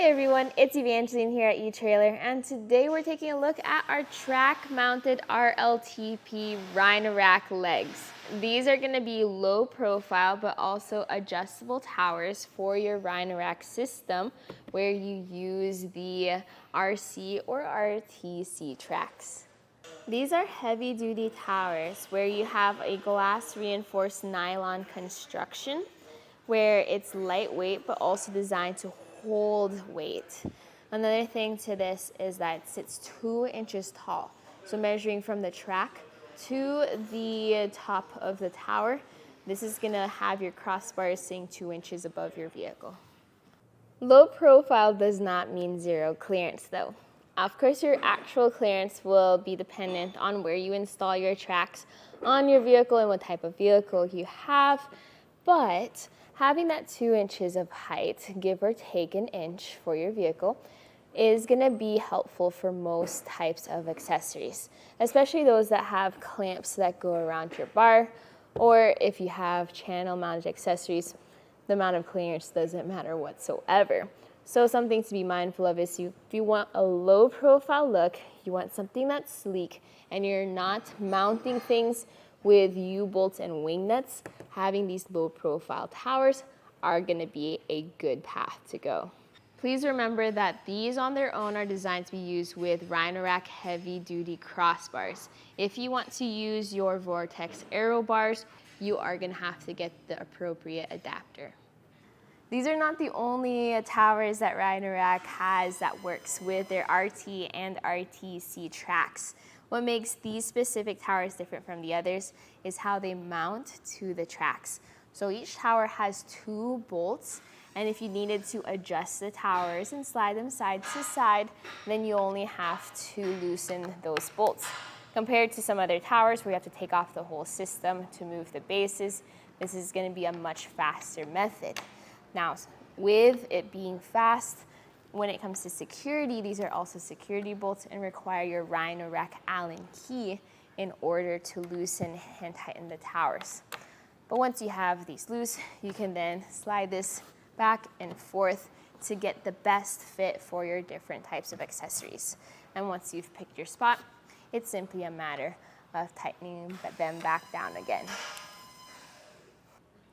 Hey everyone, it's Evangeline here at eTrailer, and today we're taking a look at our track-mounted RLTP Rhino-Rack legs. These are going to be low profile but also adjustable towers for your Rhino-Rack system where you use the RC or RTC tracks. These are heavy-duty towers where you have a glass-reinforced nylon construction where it's lightweight but also designed to hold weight. Another thing to this is that it sits 2 inches tall. So measuring from the track to the top of the tower, this is gonna have your crossbars sitting 2 inches above your vehicle. Low profile does not mean zero clearance though. Of course, your actual clearance will be dependent on where you install your tracks on your vehicle and what type of vehicle you have, but having that 2 inches of height, give or take an inch for your vehicle, is going to be helpful for most types of accessories, especially those that have clamps that go around your bar, or if you have channel mounted accessories, the amount of clearance doesn't matter whatsoever. So something to be mindful of is if you want a low profile look, you want something that's sleek, and you're not mounting things with U-bolts and wing nuts, having these low profile towers are going to be a good path to go. Please remember that these on their own are designed to be used with Rhino-Rack heavy duty crossbars. If you want to use your Vortex Aero bars, you are going to have to get the appropriate adapter. These are not the only towers that Rhino-Rack has that works with their RT and RTC tracks. What makes these specific towers different from the others is how they mount to the tracks. So each tower has 2 bolts, and if you needed to adjust the towers and slide them side to side, then you only have to loosen those bolts. Compared to some other towers where you have to take off the whole system to move the bases, this is going to be a much faster method. Now, with it being fast, when it comes to security, these are also security bolts and require your Rhino-Rack Allen key in order to loosen and tighten the towers. But once you have these loose, you can then slide this back and forth to get the best fit for your different types of accessories. And once you've picked your spot, it's simply a matter of tightening them back down again.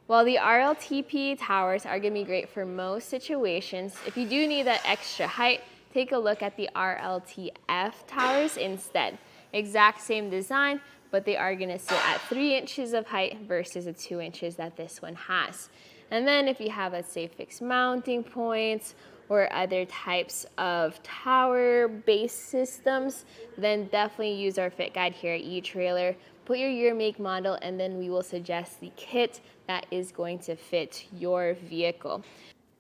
While the RLTP towers are going to be great for most situations, if you do need that extra height, take a look at the RLTF towers instead. Exact same design, but they are going to sit at 3 inches of height versus the 2 inches that this one has. And then if you have, let's say, fixed mounting points or other types of tower base systems, then definitely use our fit guide here at eTrailer. Put your year, make, model, and then we will suggest the kit that is going to fit your vehicle.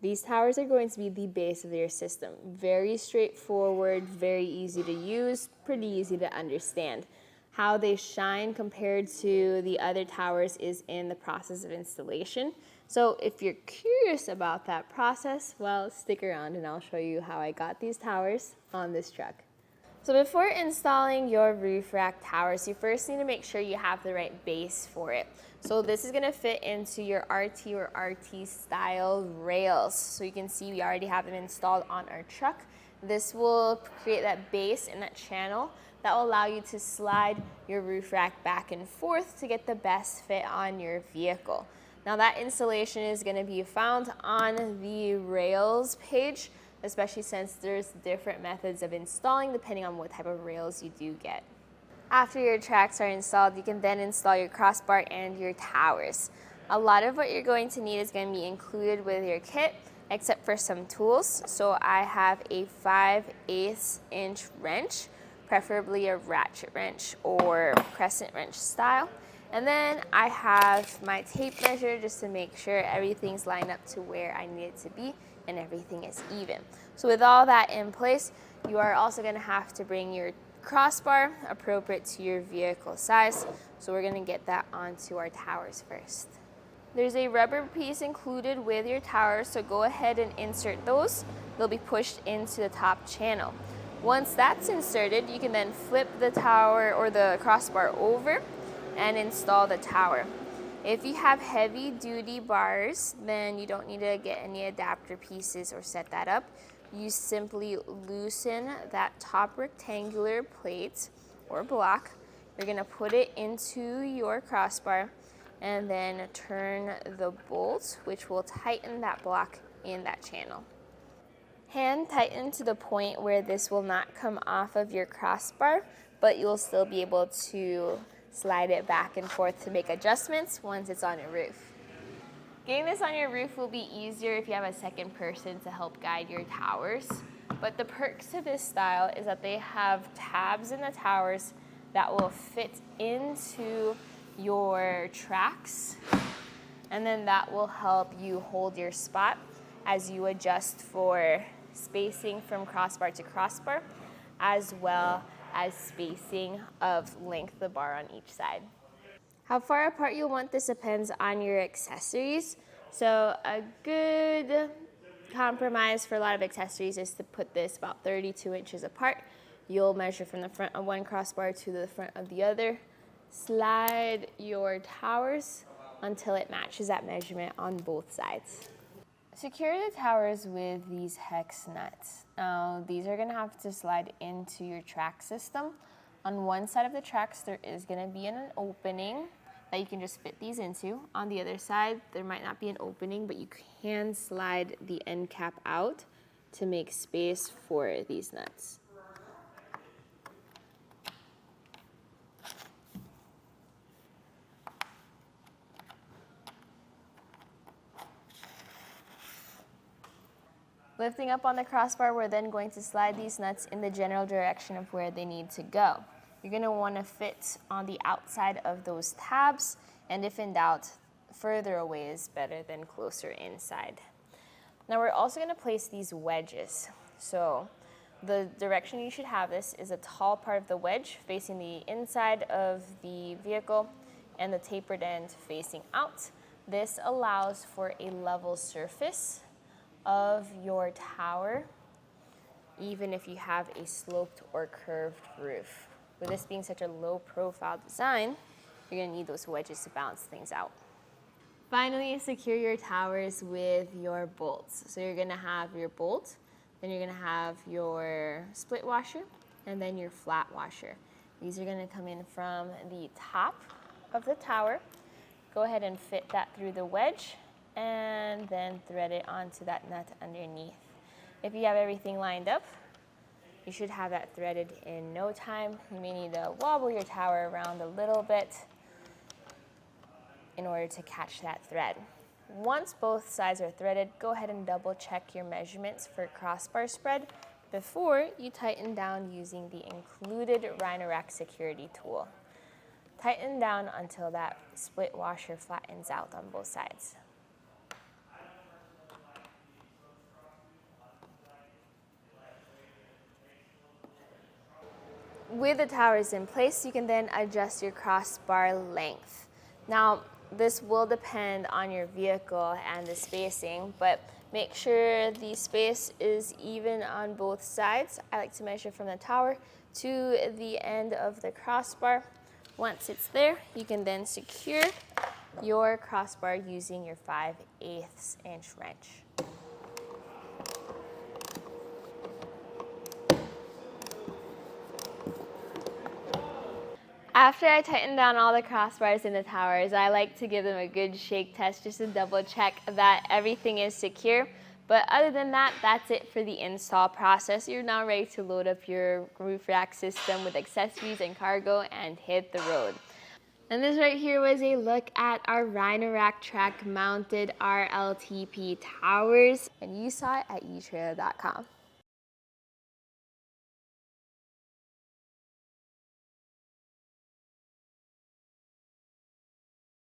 These towers are going to be the base of your system. Very straightforward, very easy to use, pretty easy to understand. How they shine compared to the other towers is in the process of installation. So if you're curious about that process, well, stick around and I'll show you how I got these towers on this truck. So before installing your roof rack towers, you first need to make sure you have the right base for it. So this is going to fit into your RT or RT style rails. So you can see we already have them installed on our truck. This will create that base and that channel that will allow you to slide your roof rack back and forth to get the best fit on your vehicle. Now that installation is going to be found on the rails page, especially since there's different methods of installing depending on what type of rails you do get. After your tracks are installed, you can then install your crossbar and your towers. A lot of what you're going to need is going to be included with your kit, except for some tools. So I have a 5/8 inch wrench, preferably a ratchet wrench or crescent wrench style. And then I have my tape measure just to make sure everything's lined up to where I need it to be and everything is even. So with all that in place, you are also going to have to bring your crossbar appropriate to your vehicle size. So we're going to get that onto our towers first. There's a rubber piece included with your towers, so go ahead and insert those. They'll be pushed into the top channel. Once that's inserted, you can then flip the tower or the crossbar over and install the tower. If you have heavy duty bars, then you don't need to get any adapter pieces or set that up. you simply loosen that top rectangular plate or block. You're gonna put it into your crossbar and then turn the bolt, which will tighten that block in that channel. Hand tighten to the point where this will not come off of your crossbar, but you'll still be able to slide it back and forth to make adjustments once it's on your roof. Getting this on your roof will be easier if you have a second person to help guide your towers. But the perks of this style is that they have tabs in the towers that will fit into your tracks, and then that will help you hold your spot as you adjust for spacing from crossbar to crossbar, as well as spacing of length of the bar on each side. How far apart you want this depends on your accessories. So a good compromise for a lot of accessories is to put this about 32 inches apart. You'll measure from the front of one crossbar to the front of the other. Slide your towers until it matches that measurement on both sides. Secure the towers with these hex nuts. Now, these are gonna have to slide into your track system. On one side of the tracks, there is gonna be an opening that you can just fit these into. On the other side, there might not be an opening, but you can slide the end cap out to make space for these nuts. Lifting up on the crossbar, we're then going to slide these nuts in the general direction of where they need to go. You're gonna wanna fit on the outside of those tabs, and if in doubt, further away is better than closer inside. Now we're also gonna place these wedges. So the direction you should have this is a tall part of the wedge facing the inside of the vehicle and the tapered end facing out. This allows for a level surface of your tower, even if you have a sloped or curved roof. With this being such a low profile design, you're gonna need those wedges to balance things out. Finally, secure your towers with your bolts. So you're gonna have your bolt, then you're gonna have your split washer, and then your flat washer. These are gonna come in from the top of the tower. Go ahead and fit that through the wedge, and then thread it onto that nut underneath. If you have everything lined up, you should have that threaded in no time. You may need to wobble your tower around a little bit in order to catch that thread. Once both sides are threaded, go ahead and double check your measurements for crossbar spread before you tighten down using the included Rhino-Rack security tool. Tighten down until that split washer flattens out on both sides. With the towers in place, you can then adjust your crossbar length. Now, this will depend on your vehicle and the spacing, but make sure the space is even on both sides. I like to measure from the tower to the end of the crossbar. Once it's there, you can then secure your crossbar using your 5/8 inch wrench. After I tighten down all the crossbars in the towers, I like to give them a good shake test just to double check that everything is secure. But other than that, that's it for the install process. You're now ready to load up your roof rack system with accessories and cargo and hit the road. And this right here was a look at our Rhino-Rack track mounted RLTP towers, and you saw it at etrailer.com.